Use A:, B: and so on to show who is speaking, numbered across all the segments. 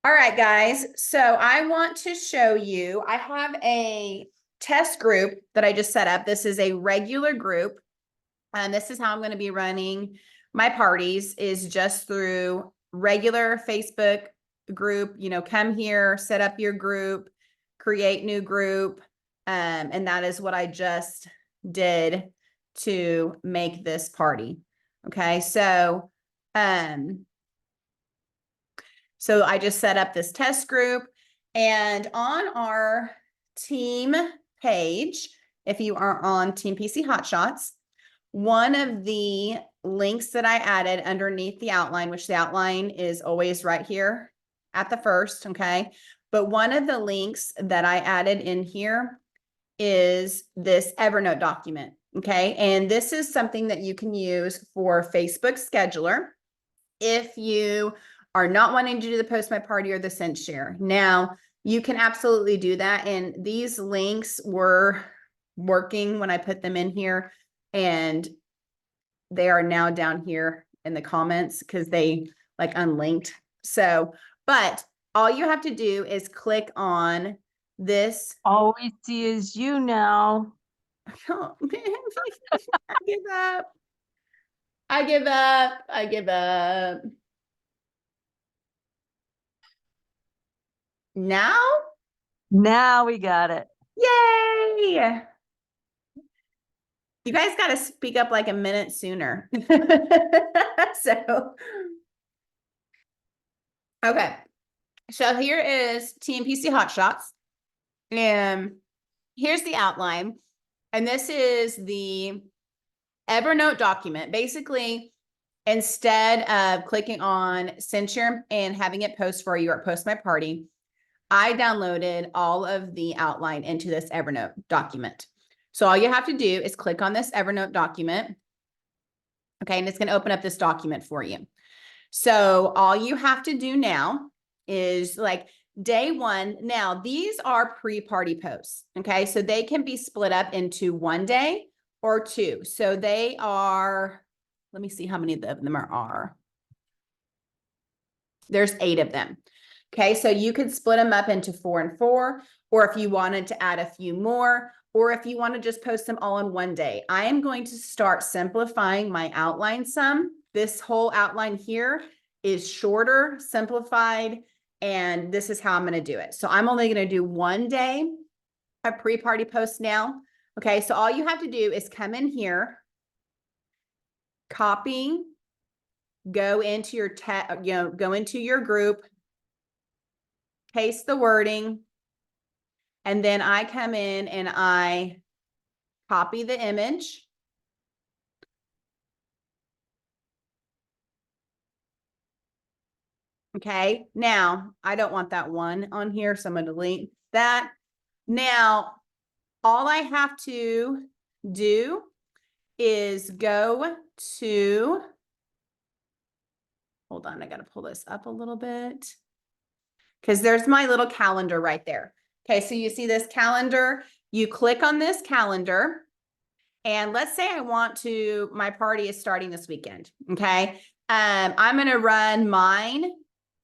A: All right, guys. So I want to show you, I have a test group that I just set up. This is a regular group. And this is how I'm going to be running my parties is just through regular Facebook group. Come here, set up your group, create new group. And that is what I just did to make this party. Okay. So I just set up this test group, and on our team page, if you are on Team PC Hotshots, one of the links that I added underneath the outline, which the outline is always right here at the first, okay? But one of the links that I added in here is this Evernote document, okay? And this is something that you can use for Facebook Scheduler if you are not wanting to do the Post My Party or the Send Share. Now, you can absolutely do that. And these links were working when I put them in here, and they are now down here in the comments because they like unlinked. So, but all you have to do is click on this.
B: All we see is you now.
A: Oh, I give up. I give up. I give up. Now?
B: Now we got it.
A: Yay! You guys got to speak up like a minute sooner. So, okay. So here is Team PC Hotshots. And here's the outline. And this is the Evernote document. Basically, instead of clicking on Send Share and having it post for you or Post My Party, I downloaded all of the outline into this Evernote document. So all you have to do is click on this Evernote document. Okay, and it's going to open up this document for you. So all you have to do now is like day one. Now, these are pre-party posts. Okay, so they can be split up into one day or two. So they are, let me see how many of them are. There's 8 of them. Okay, so you could split them up into 4 and 4, or if you wanted to add a few more, or if you want to just post them all in one day. I am going to start simplifying my outline some. This whole outline here is shorter, simplified, and this is how I'm going to do it. So I'm only going to do one day of pre-party posts now. Okay, so all you have to do is come in here, copy, go into your go into your group, paste the wording, and then I come in and I copy the image. Okay, now I don't want that one on here, so I'm going to delete that. Now, all I have to do is go to, hold on, I got to pull this up a little bit because there's my little calendar right there. Okay, so you see this calendar, you click on this calendar, and let's say I want to, my party is starting this weekend. Okay, I'm going to run mine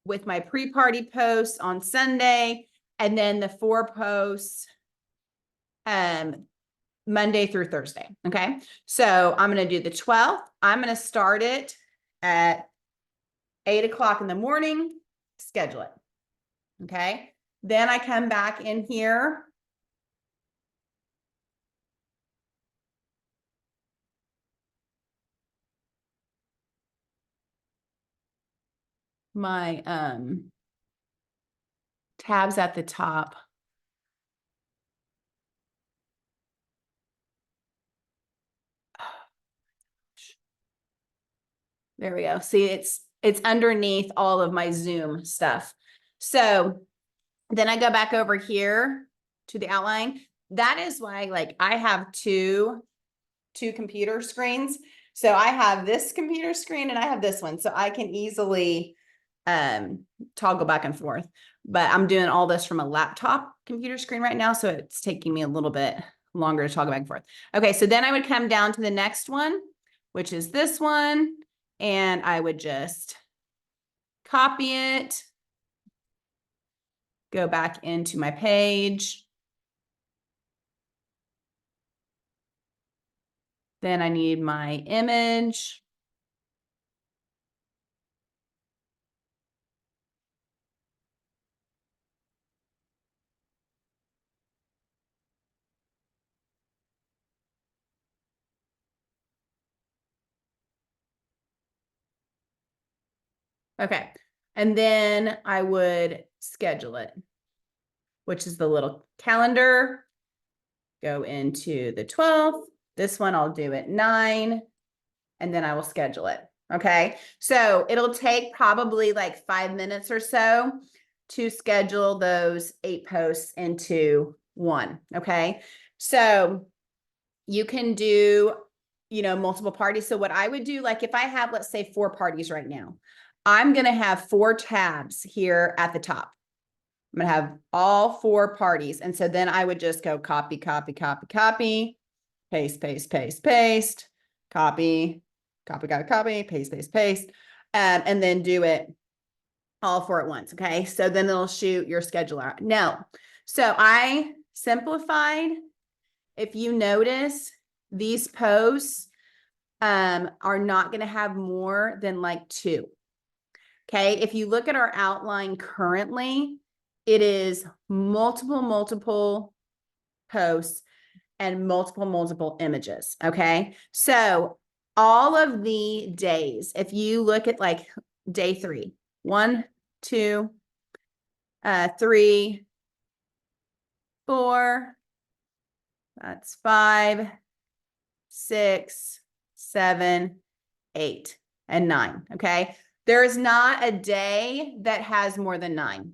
A: with my pre-party posts on Sunday, and then the 4 posts Monday through Thursday. Okay, so I'm going to do the 12th. I'm going to start it at 8 o'clock in the morning, schedule it. Okay, then I come back in here. My tabs at the top. There we go. See, it's underneath all of my Zoom stuff. So then I go back over here to the outline. That is why, like, I have two computer screens. So I have this computer screen and I have this one. So I can easily toggle back and forth. But I'm doing all this from a laptop computer screen right now. So it's taking me a little bit longer to toggle back and forth. Okay, so then I would come down to the next one, which is this one. And I would just copy it, go back into my page. Then I need my image. Okay. And then I would schedule it, which is the little calendar. Go into the 12th. This one I'll do at 9, and then I will schedule it. Okay. So it'll take probably like 5 minutes or so to schedule those 8 posts into one. Okay. So you can do, multiple parties. So what I would do, like if I have, let's say 4 parties right now, I'm going to have 4 tabs here at the top. I'm going to have all 4 parties. And so then I would just go copy, copy, copy, copy, paste, paste, paste, paste, copy, copy, copy, copy, paste, paste, paste, and then do it all 4 at once. Okay. So then it'll shoot your schedule out. No. So I simplified. If you notice, these posts are not going to have more than like 2. Okay. If you look at our outline currently, it is multiple posts and multiple images. Okay. So all of the days, if you look at like day 3, 1, 2, 3, 4, that's 5, 6, 7, 8, and 9. Okay. There is not a day that has more than 9.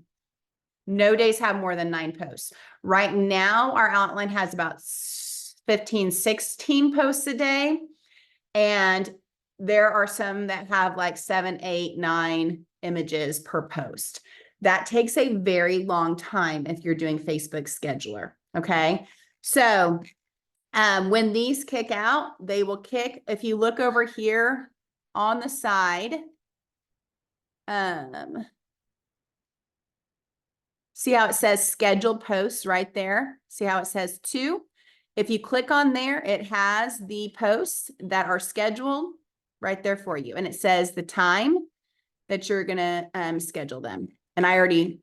A: No days have more than 9 posts. Right now, our outline has about 15, 16 posts a day. And there are some that have like 7, 8, 9 images per post. That takes a very long time if you're doing Facebook Scheduler. Okay. So when these kick out, they will kick. If you look over here on the side, see how it says scheduled posts right there? See how it says 2? If you click on there, it has the posts that are scheduled right there for you. And it says the time that you're going to schedule them. And I already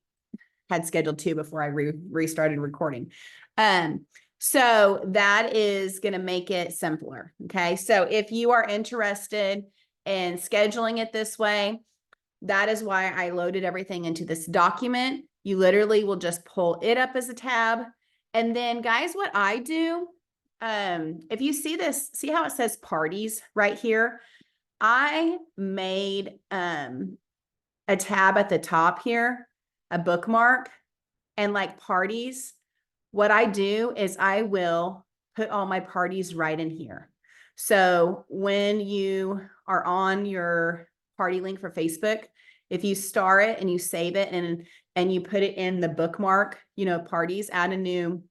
A: had scheduled 2 before I restarted recording. So that is going to make it simpler. Okay. So if you are interested in scheduling it this way, that is why I loaded everything into this document. You literally will just pull it up as a tab. And then guys, what I do, if you see this, see how it says parties right here? I made a tab at the top here, a bookmark, and like parties. What I do is I will put all my parties right in here. So when you are on your party link for Facebook, if you star it and you save it and you put it in the bookmark, parties, add a new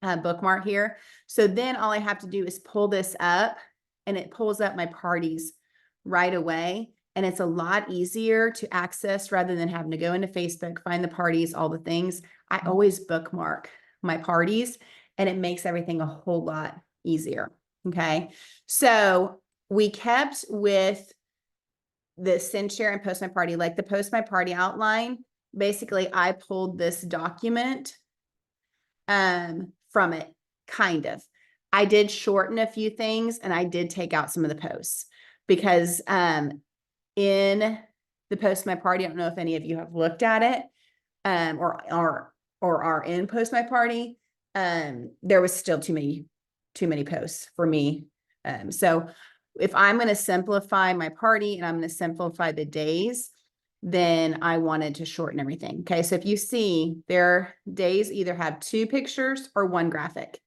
A: bookmark here. So then all I have to do is pull this up and it pulls up my parties right away. And it's a lot easier to access rather than having to go into Facebook, find the parties, all the things. I always bookmark my parties and it makes everything a whole lot easier. Okay. So we kept with the send, share, and post my party, like the post my party outline. Basically, I pulled this document from it, kind of. I did shorten a few things and I did take out some of the posts because in the post my party, I don't know if any of you have looked at it or are in post my party. There was still too many posts for me. So if I'm going to simplify my party and I'm going to simplify the days, then I wanted to shorten everything. Okay. So if you see, their days either have 2 pictures or 1 graphic,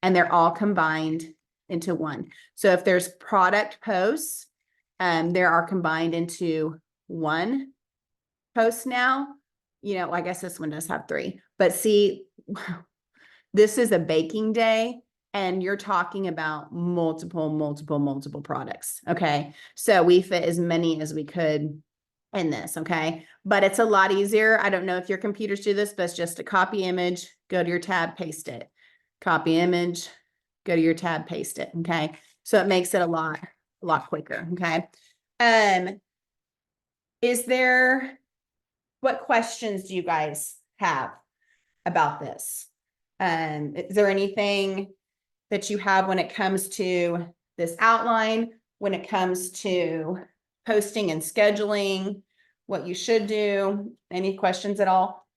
A: and they're all combined into one. So if there's product posts, there are combined into 1 post now. I guess this one does have 3, but see, this is a baking day and you're talking about multiple products. Okay. So we fit as many as we could in this, okay? But it's a lot easier. I don't know if your computers do this, but it's just a copy image, go to your tab, paste it. Copy image, go to your tab, paste it, okay? So it makes it a lot quicker, okay? What questions do you guys have about this? Is there anything that you have when it comes to this outline, when it comes to posting and scheduling, what you should do? Any questions at all?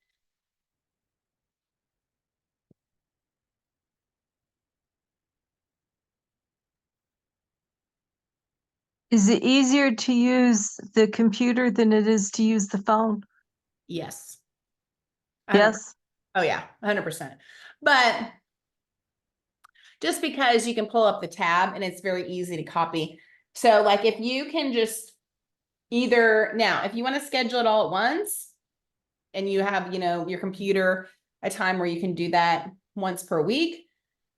B: Is it easier to use the computer than it is to use the phone?
A: Yes.
B: Yes?
A: Oh yeah, 100%. But just because you can pull up the tab and it's very easy to copy. So like if you can just either now, if you want to schedule it all at once and you have, your computer, a time where you can do that once per week,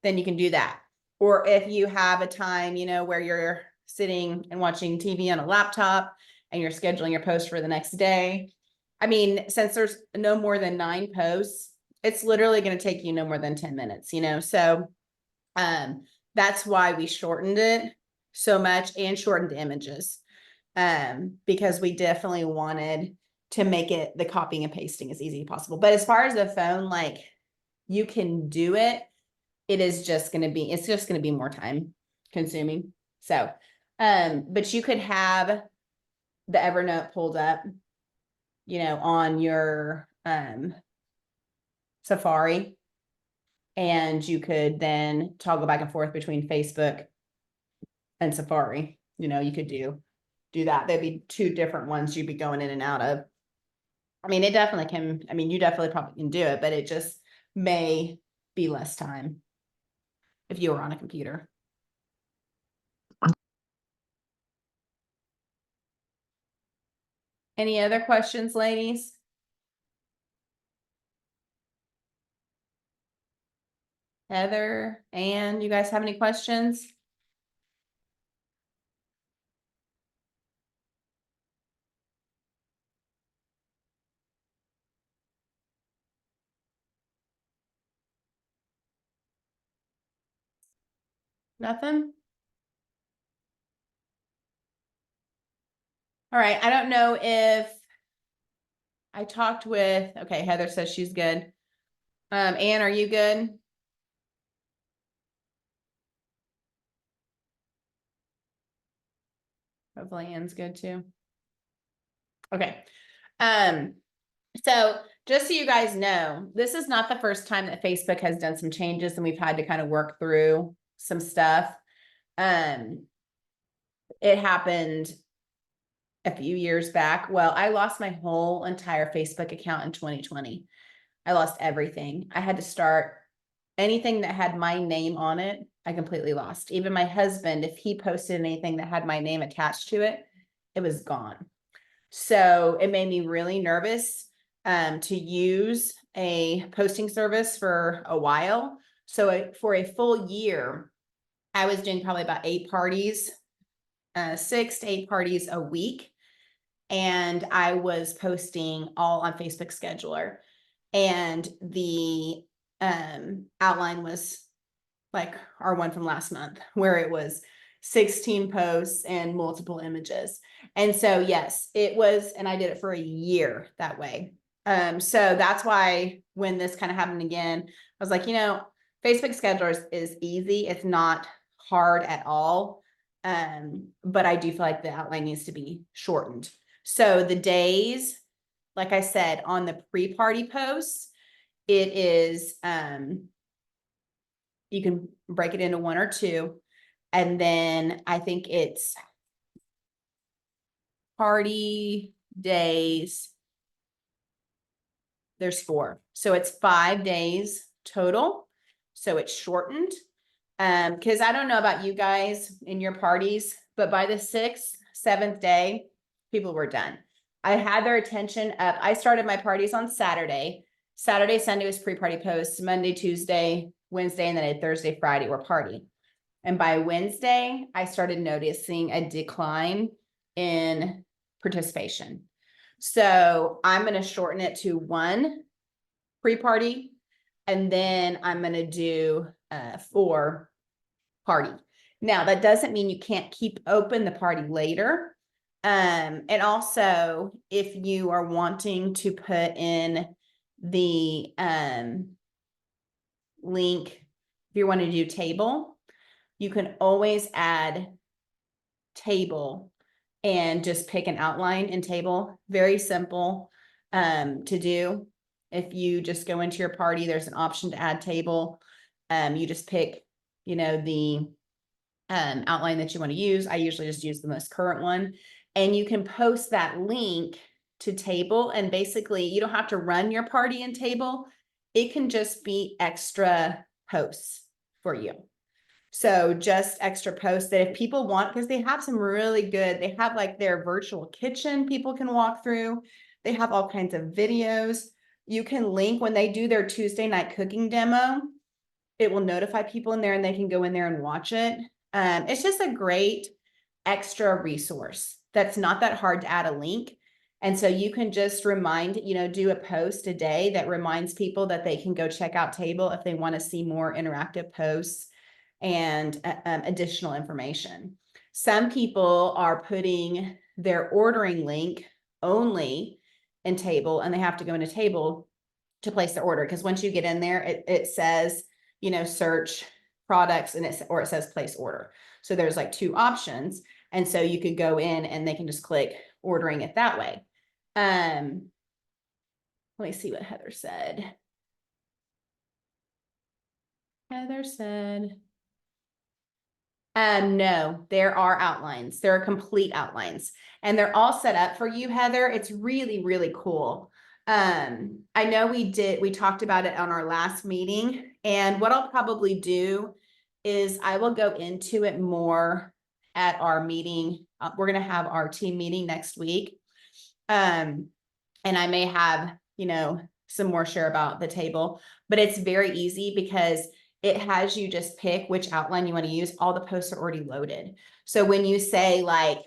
A: then you can do that. Or if you have a time, where you're sitting and watching TV on a laptop and you're scheduling your post for the next day. I mean, since there's no more than 9 posts, it's literally going to take you no more than 10 minutes, So that's why we shortened it so much and shortened the images. Because we definitely wanted to make it the copying and pasting as easy as possible. But as far as the phone, like you can do it. It's just going to be more time consuming. So, but you could have the Evernote pulled up, on your, Safari, and you could then toggle back and forth between Facebook and Safari. You could do that. There'd be 2 different ones you'd be going in and out of. I mean, you definitely probably can do it, but it just may be less time if you were on a computer. Any other questions, ladies? Heather, and you guys have any questions? Nothing? All right, I don't know if I talked with, okay, Heather says she's good. Anne, are you good? Hopefully Anne's good too. Okay. So just so you guys know, this is not the first time that Facebook has done some changes and we've had to kind of work through some stuff. It happened a few years back. Well, I lost my whole entire Facebook account in 2020. I lost everything. I had to start anything that had my name on it. I completely lost. Even my husband, if he posted anything that had my name attached to it, it was gone. So it made me really nervous to use a posting service for a while. So for a full year, I was doing probably about 8 parties, 6 to 8 parties a week. And I was posting all on Facebook Scheduler. And the outline was like our one from last month, where it was 16 posts and multiple images. And so, yes, it was, and I did it for a year that way. So that's why when this kind of happened again, I was like, Facebook Scheduler is easy. It's not hard at all. But I do feel like the outline needs to be shortened. So the days, like I said, on the pre-party posts, it is, you can break it into 1 or 2. And then I think it's party days. There's 4. So it's 5 days total. So it's shortened. Because I don't know about you guys in your parties, but by the 6th, 7th day, people were done. I had their attention up. I started my parties on Saturday. Saturday, Sunday was pre-party posts. Monday, Tuesday, Wednesday, and then Thursday, Friday were party. And by Wednesday, I started noticing a decline in participation. So I'm going to shorten it to 1 pre-party, and then I'm going to do 4 party. Now, that doesn't mean you can't keep open the party later. And also, if you are wanting to put in the link, if you want to do table, you can always add table and just pick an outline in table. Very simple to do. If you just go into your party, there's an option to add table. You just pick, the outline that you want to use. I usually just use the most current one, and you can post that link to table, and basically you don't have to run your party in table. It can just be extra posts for you. So just extra posts that if people want, because they have some really good, they have like their virtual kitchen people can walk through. They have all kinds of videos. You can link when they do their Tuesday night cooking demo. It will notify people in there and they can go in there and watch it. It's just a great extra resource. That's not that hard to add a link. And so you can just remind, do a post a day that reminds people that they can go check out table if they want to see more interactive posts and additional information. Some people are putting their ordering link only in table, and they have to go into table to place their order. Because once you get in there, it says, search products, and it says place order. So there's like 2 options. And so you could go in and they can just click ordering it that way. Let me see what Heather said. Heather said, no, there are outlines. There are complete outlines, and they're all set up for you, Heather. It's really, really cool. I know we talked about it on our last meeting, and what I'll probably do is I will go into it more at our meeting. We're going to have our team meeting next week. And I may have, some more share about the table, but it's very easy because it has you just pick which outline you want to use. All the posts are already loaded. So when you say like,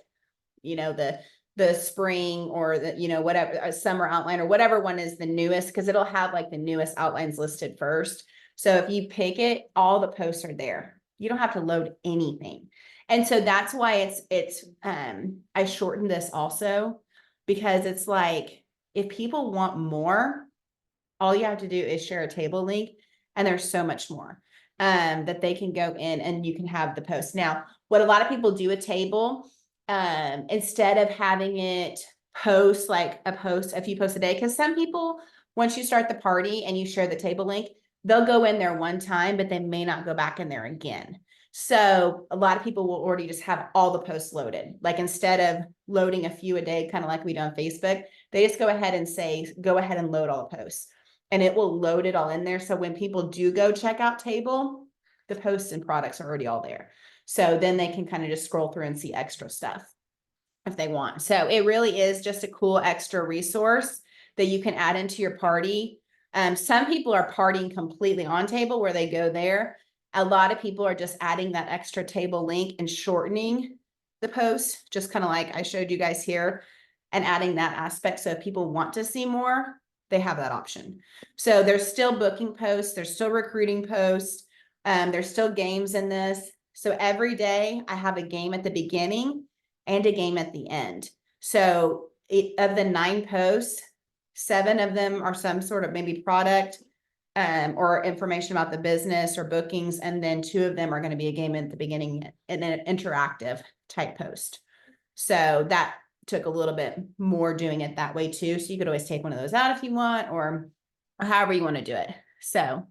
A: the spring or the, whatever, a summer outline or whatever one is the newest, because it'll have like the newest outlines listed first. So if you pick it, all the posts are there. You don't have to load anything. And so that's why I shortened this also, because it's like, if people want more, all you have to do is share a table link, and there's so much more that they can go in and you can have the post. Now, what a lot of people do a table, instead of having it post like a few posts a day, because some people, once you start the party and you share the table link, they'll go in there one time, but they may not go back in there again. So a lot of people will already just have all the posts loaded. Like instead of loading a few a day, kind of like we do on Facebook, they just go ahead and load all the posts, and it will load it all in there. So when people do go check out table, the posts and products are already all there. So then they can kind of just scroll through and see extra stuff if they want. So it really is just a cool extra resource that you can add into your party. Some people are partying completely on table where they go there. A lot of people are just adding that extra table link and shortening the post, just kind of like I showed you guys here, and adding that aspect. So if people want to see more, they have that option. So there's still booking posts, there's still recruiting posts, there's still games in this. So every day I have a game at the beginning and a game at the end. So of the 9 posts, 7 of them are some sort of maybe product or information about the business or bookings. And then 2 of them are going to be a game at the beginning and an interactive type post. So that took a little bit more doing it that way too. So you could always take one of those out if you want, or however you want to do it. So,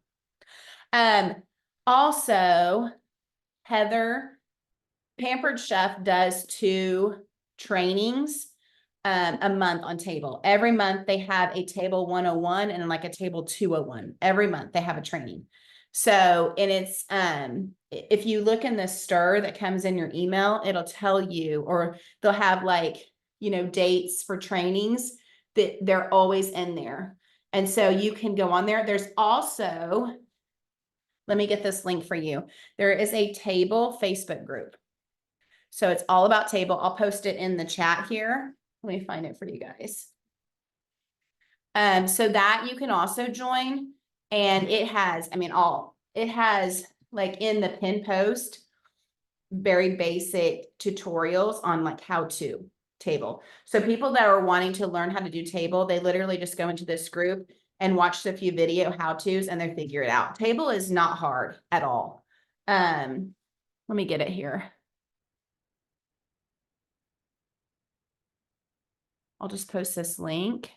A: also Heather, Pampered Chef does 2 trainings a month on table. Every month they have a table 101 and like a table 201. Every month they have a training. So, and it's if you look in the stir that comes in your email, it'll tell you, or they'll have like, dates for trainings that they're always in there. And so you can go on there. There's also, let me get this link for you. There is a table Facebook group. So it's all about table. I'll post it in the chat here. Let me find it for you guys. So that you can also join, and it has, it has like in the pin post, very basic tutorials on like how to table. So people that are wanting to learn how to do table, they literally just go into this group and watch a few video how-tos and they figure it out. Table is not hard at all. Let me get it here. I'll just post this link.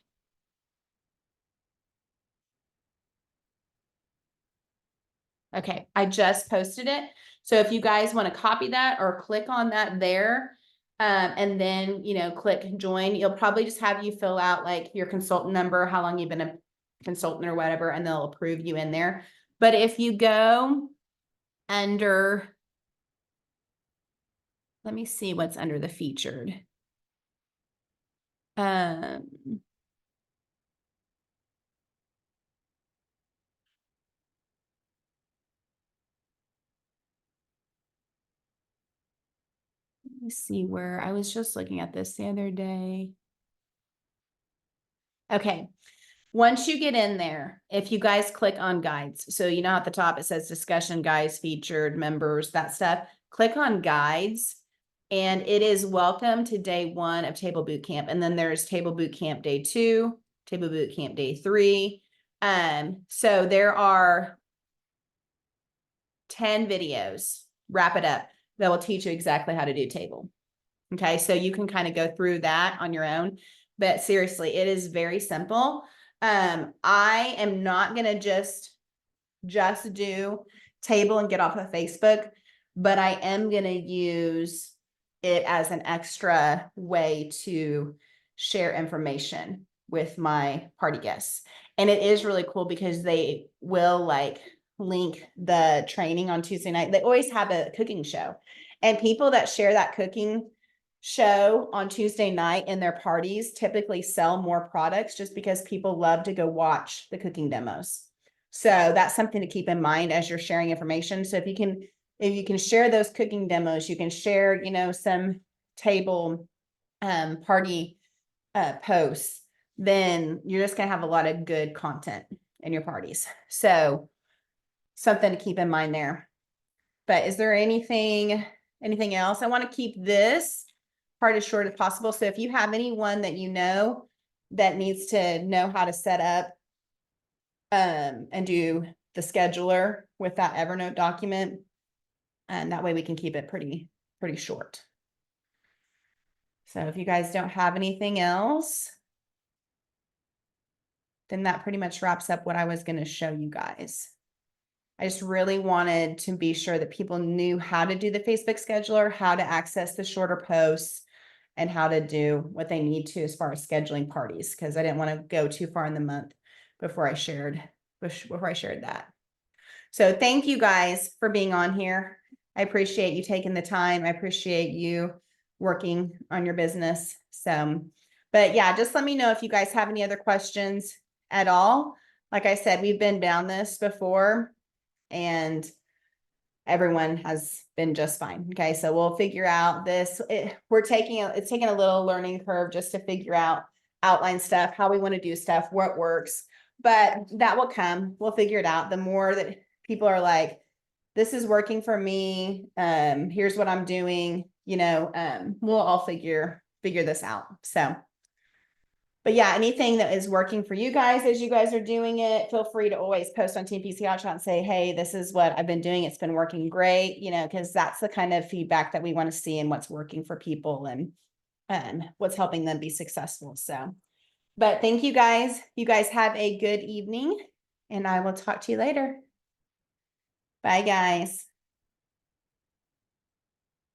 A: Okay, I just posted it. So if you guys want to copy that or click on that there, and then, click join, you'll probably just have you fill out like your consultant number, how long you've been a consultant or whatever, and they'll approve you in there. But if you go under, let me see what's under the featured. Let me see where I was just looking at this the other day. Okay. Once you get in there, if you guys click on guides, so at the top it says discussion guides, featured, members, that stuff, click on guides, and it is welcome to day 1 of Table Boot Camp. And then there's Table Boot Camp day 2, Table Boot Camp day 3. So there are 10 videos, wrap it up, that will teach you exactly how to do table. Okay, so you can kind of go through that on your own, but seriously, it is very simple. I am not gonna just do table and get off of Facebook, but I am gonna use it as an extra way to share information with my party guests. And it is really cool because they will like link the training on Tuesday night. They always have a cooking show, and people that share that cooking show on Tuesday night in their parties typically sell more products just because people love to go watch the cooking demos. So that's something to keep in mind as you're sharing information. So if you can share those cooking demos, you can share, some table party posts, then you're just going to have a lot of good content in your parties. So something to keep in mind there. But is there anything else? I want to keep this part as short as possible. So if you have anyone that that needs to know how to set up and do the scheduler with that Evernote document, and that way we can keep it pretty short. So if you guys don't have anything else, then that pretty much wraps up what I was going to show you guys. I just really wanted to be sure that people knew how to do the Facebook scheduler, how to access the shorter posts, and how to do what they need to as far as scheduling parties, because I didn't want to go too far in the month before I shared that. So thank you guys for being on here. I appreciate you taking the time. I appreciate you working on your business. So, but yeah, just let me know if you guys have any other questions at all. Like I said, we've been down this before and everyone has been just fine. Okay, so we'll figure out this. It's taking a little learning curve just to figure out outline stuff, how we want to do stuff, what works, but that will come. We'll figure it out. The more that people are like, this is working for me, here's what I'm doing, we'll all figure this out. So, but yeah, anything that is working for you guys as you guys are doing it, feel free to always post on Team PC Hotshot and say, hey, this is what I've been doing. It's been working great, because that's the kind of feedback that we want to see and what's working for people and what's helping them be successful. So, but thank you guys. You guys have a good evening, and I will talk to you later. Bye, guys.